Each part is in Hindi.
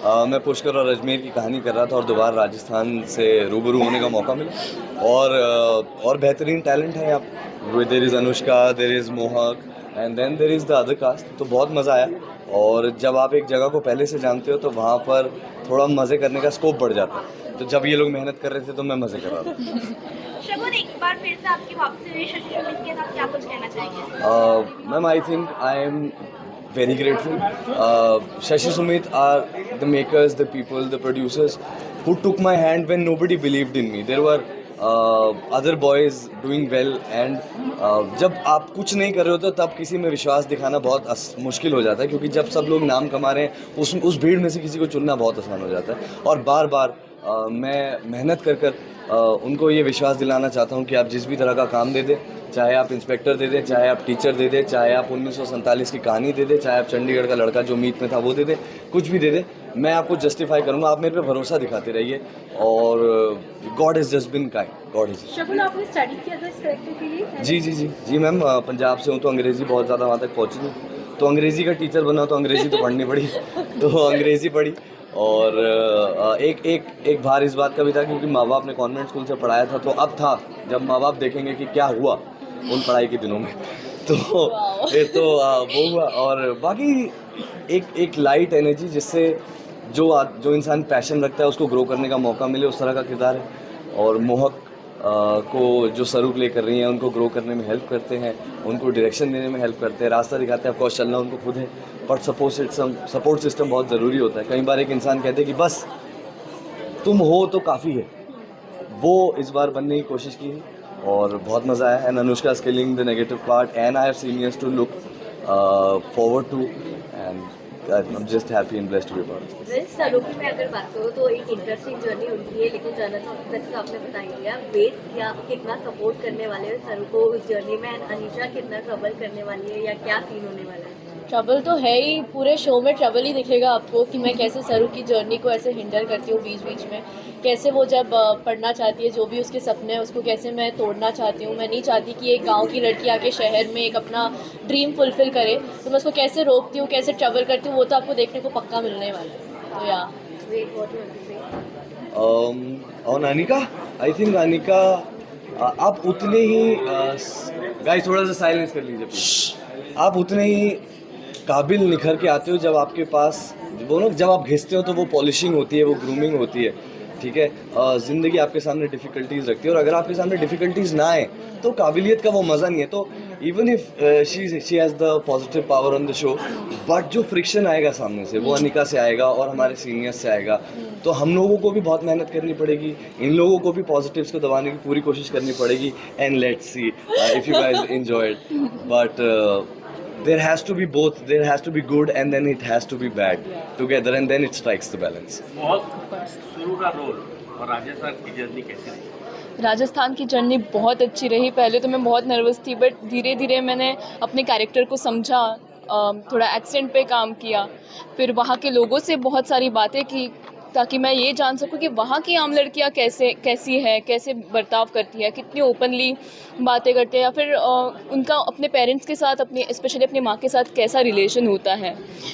मैं पुष्कर और अजमेर की कहानी कर रहा था और दोबारा राजस्थान से रूबरू होने का मौका मिला और बेहतरीन टैलेंट है यहाँ। There is Anushka, there is Mohak and then there is the other cast. तो बहुत मज़ा आया। और जब आप एक जगह को पहले से जानते हो तो वहाँ पर थोड़ा मज़े करने का स्कोप बढ़ जाता है। तो जब ये लोग मेहनत कर रहे थे तो मैं मज़े कर रहा था। शगुन, एक बार फिर से आपकी वापसी हुई शशि सुमित के साथ, क्या कुछ कहना चाहेंगे? Ma'am, I think I am very grateful. Shashi Sumit are the makers, the people, the producers who took my hand when nobody believed in me. There were other boys doing well and जब आप कुछ नहीं कर रहे होते तब किसी में विश्वास दिखाना बहुत मुश्किल हो जाता है, क्योंकि जब सब लोग नाम कमा रहे हैं उस भीड़ में से किसी को चुनना बहुत आसान हो जाता है। और बार बार मैं मेहनत कर उनको ये विश्वास दिलाना चाहता हूँ कि आप जिस भी तरह का काम दे दें, चाहे आप इंस्पेक्टर दे दें, चाहे आप टीचर दे दें, चाहे आप 1947 की कहानी दे दें, चाहे आप चंडीगढ़ का लड़का जो मीत में था वो दे दें, कुछ भी दे दें, मैं आपको जस्टिफाई करूँगा। आप मेरे पे भरोसा दिखाते रहिए और God is just being kind, God is. Shagun, आपने स्टडी किया था इस कैरेक्टर के लिए? जी मैम, पंजाब से हूँ तो अंग्रेज़ी बहुत ज़्यादा वहाँ तक पहुँची नहीं, तो अंग्रेज़ी का टीचर बना तो अंग्रेज़ी तो पढ़नी पड़ी तो अंग्रेज़ी पढ़ी। और एक भार इस बात का भी था क्योंकि माँ बाप ने कॉन्वेंट स्कूल से पढ़ाया था, तो अब था जब माँ बाप देखेंगे कि क्या हुआ उन पढ़ाई के दिनों में तो ये तो वो हुआ। और बाकी एक लाइट एनर्जी जिससे जो इंसान पैशन रखता है उसको ग्रो करने का मौका मिले, उस तरह का किरदार है। और मोहक को जो सरू प्ले कर रही हैं उनको ग्रो करने में हेल्प करते हैं, उनको डायरेक्शन देने में हेल्प करते हैं, रास्ता दिखाते हैं। ऑफकोर्स चलना उनको खुद है, बट सपोर्ट सिस्टम बहुत ज़रूरी होता है। कई बार एक इंसान कहते हैं कि बस तुम हो तो काफ़ी है, वो इस बार बनने की कोशिश की और बहुत मज़ा आया। And Anushka skilling the negative part and I have seniors to look forward to and I'm just happy and blessed to be part of this. सरू की मैं अगर बात करूँ तो एक इंटरेस्टिंग जर्नी उनकी है, लेकिन जैसे आपने बताई दिया, वेट क्या कितना सपोर्ट करने वाले हैं सरू को उस जर्नी में, एंड अनीशा कितना ट्रबल करने वाली है या क्या सीन होने वाला है? ट्रबल तो है ही, पूरे शो में ट्रबल ही दिखेगा आपको कि मैं कैसे सरू की जर्नी को ऐसे हिंडर करती हूँ बीच बीच में, कैसे वो जब पढ़ना चाहती है, जो भी उसके सपने हैं उसको कैसे मैं तोड़ना चाहती हूँ। मैं नहीं चाहती कि एक गांव की लड़की आके शहर में एक अपना ड्रीम फुलफिल करे, तो मैं उसको कैसे रोकती हूँ, कैसे ट्रबल करती हूँ, वो तो आपको देखने को पक्का मिलने वाला है। तो या वेट व्हाट यू से और अनिका, आई थिंक अनिका आप उतने ही गाइस थोड़ा सा साइलेंस कर लीजिए प्लीज। आप उतने ही काबिल निखर के आते हो जब आपके पास वो ना, जब आप घिसते हो तो वो पॉलिशिंग होती है, वो ग्रूमिंग होती है, ठीक है। ज़िंदगी आपके सामने डिफ़िकल्टीज़ रखती है और अगर आपके सामने डिफ़िकल्टीज़ ना आए तो काबिलियत का वो मज़ा नहीं है। तो even if she has the positive power on the show, but जो फ्रिक्शन आएगा सामने से वो अनिका से आएगा और हमारे सीनियर्स से आएगा। तो हम लोगों को भी बहुत मेहनत करनी पड़ेगी, इन लोगों को भी पॉजिटिव्स को दबाने की पूरी कोशिश करनी पड़ेगी। And let's see if you guys enjoy it, but there has to be both, there has to be good and then it has to be bad together and then it strikes the balance. बहुत शुरू का रोल और राजस्थान की जर्नी कैसी रही? राजस्थान की जर्नी बहुत अच्छी रही। पहले तो मैं बहुत नर्वस थी, बट धीरे धीरे मैंने अपने कैरेक्टर को समझा, थोड़ा एक्सेंट पे काम किया, फिर वहाँ के लोगों से बहुत सारी बातें की ताकि मैं ये जान सकूं कि वहाँ की आम लड़कियाँ कैसी है, कैसे बर्ताव करती है, कितनी ओपनली बातें करते हैं, या फिर उनका अपने पेरेंट्स के साथ, अपने स्पेशली अपनी माँ के साथ कैसा रिलेशन होता है।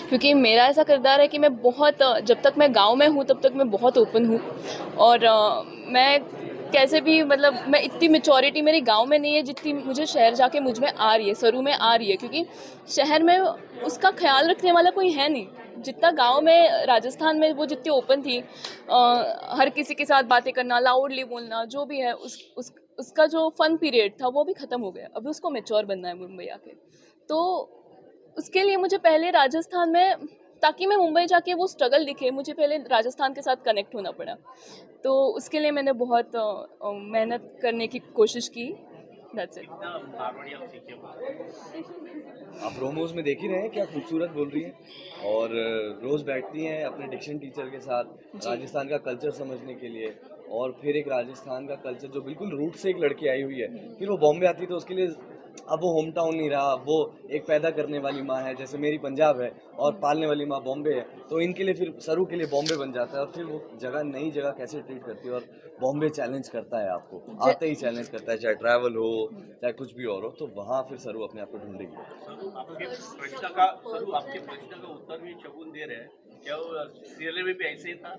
क्योंकि मेरा ऐसा किरदार है कि मैं बहुत, जब तक मैं गांव में हूँ तब तक मैं बहुत ओपन हूँ, और मैं कैसे भी, मतलब मैं इतनी मैच्योरिटी मेरे गांव में नहीं है जितनी मुझे शहर जाके मुझ में आ रही है, सरू में आ रही है, क्योंकि शहर में उसका ख्याल रखने वाला कोई है नहीं जितना गांव में। राजस्थान में वो जितनी ओपन थी, हर किसी के साथ बातें करना, लाउडली बोलना, जो भी है, उसका जो फन पीरियड था वो भी ख़त्म हो गया। अभी उसको मैच्योर बनना है मुंबई आके। तो उसके लिए मुझे पहले राजस्थान में, ताकि मैं मुंबई जाके वो स्ट्रगल दिखे, मुझे पहले राजस्थान के साथ कनेक्ट होना पड़ा। तो उसके लिए मैंने बहुत मेहनत करने की कोशिश की। That's it. कितना मारवाड़ी आप सीखे हो? आप प्रोमोज में देख ही रहे हैं क्या खूबसूरत बोल रही हैं और रोज़ बैठती हैं अपने डिक्शन टीचर के साथ राजस्थान का कल्चर समझने के लिए। और फिर एक राजस्थान का कल्चर जो बिल्कुल रूट से एक लड़की आई हुई है, फिर वो बॉम्बे आती है तो उसके लिए अब वो होम टाउन नहीं रहा, वो एक पैदा करने वाली माँ है, जैसे मेरी पंजाब है और पालने वाली माँ बॉम्बे है, तो इनके लिए फिर सरू के लिए बॉम्बे बन जाता है। और फिर वो जगह, नई जगह कैसे ट्रीट करती है, और बॉम्बे चैलेंज करता है आपको, आते ही चैलेंज करता है, चाहे ट्रैवल हो चाहे कुछ भी और हो, तो वहाँ फिर सरू अपने आप को ढूंढेगी। आपके प्रश्न का उत्तर भी शगुन दे रहे हैं क्या वो सीरियल में भी ऐसे ही था?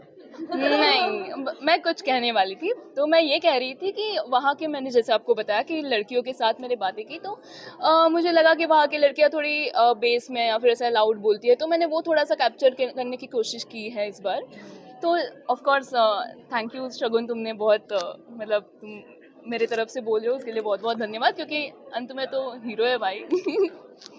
नहीं, मैं कुछ कहने वाली थी, तो मैं ये कह रही थी कि वहाँ के, मैंने जैसे आपको बताया कि लड़कियों के साथ मैंने बातें की, तो मुझे लगा कि वहाँ की लड़कियाँ थोड़ी बेस में या फिर ऐसा लाउड बोलती है, तो मैंने वो थोड़ा सा कैप्चर करने की कोशिश की है इस बार। तो ऑफ कोर्स थैंक यू शगुन, तुमने बहुत मतलब तुम मेरे तरफ से बोल रहे हो, उसके लिए बहुत बहुत धन्यवाद, क्योंकि अंत में तो हीरो है भाई।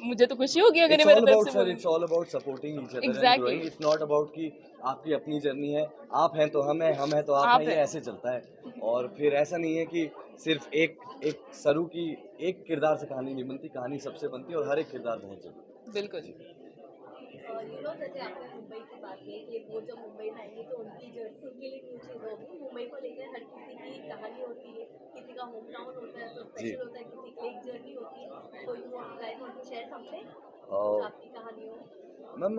मुझे तो खुशी होगी अगर ये इट्स मेरे ऑल तरफ अबाउट से सर, बोलेंगे। It's all about supporting each other and Exactly. Growing. It's not about कि आपकी अपनी जर्नी है, आप हैं तो हम हैं तो आप आप हैं, ये हैं। ऐसे चलता है। और फिर ऐसा नहीं है कि सिर्फ एक एक सरू की एक किरदार से कहानी नहीं बनती, कहानी सबसे बनती है और हर एक किरदार बहुत जरूरी है। बिल्कुल। यू नो जैसे आपने मुंबई की बात की कि वो जब मुंबई में आएंगे तो उनकी जर्नी उनके लिए न्यू चीज़ होगी। मुंबई को लेकर हर किसी की कहानी होती है, किसी का होम टाउन होता है तो जी। स्पेशल होता है, किसी की एक जर्नी होती है। तो you guys want to share something, और कुछ आपकी कहानी हो? मैम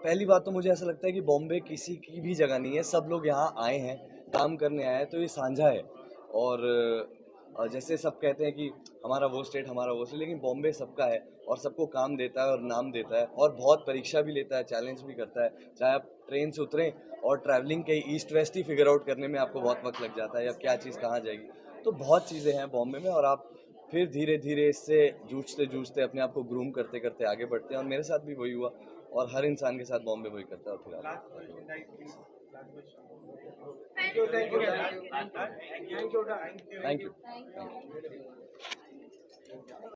पहली बात तो मुझे ऐसा लगता है कि बॉम्बे किसी की भी जगह नहीं है, सब लोग यहाँ आए हैं, काम करने आए हैं, तो ये साझा है। और जैसे सब कहते हैं कि हमारा वो स्टेट, हमारा वो स्टेट, लेकिन बॉम्बे सबका है और सबको काम देता है और नाम देता है और बहुत परीक्षा भी लेता है, चैलेंज भी करता है। चाहे आप ट्रेन से उतरें और ट्रैवलिंग के ईस्ट वेस्ट ही फिगर आउट करने में आपको बहुत वक्त लग जाता है, अब क्या चीज़ कहाँ जाएगी। तो बहुत चीज़ें हैं बॉम्बे में और आप फिर धीरे धीरे इससे जूझते जूझते अपने आप को ग्रूम करते करते आगे बढ़ते हैं, और मेरे साथ भी वही हुआ और हर इंसान के साथ बॉम्बे वही करता है। और फिर थैंक यू। Thank you.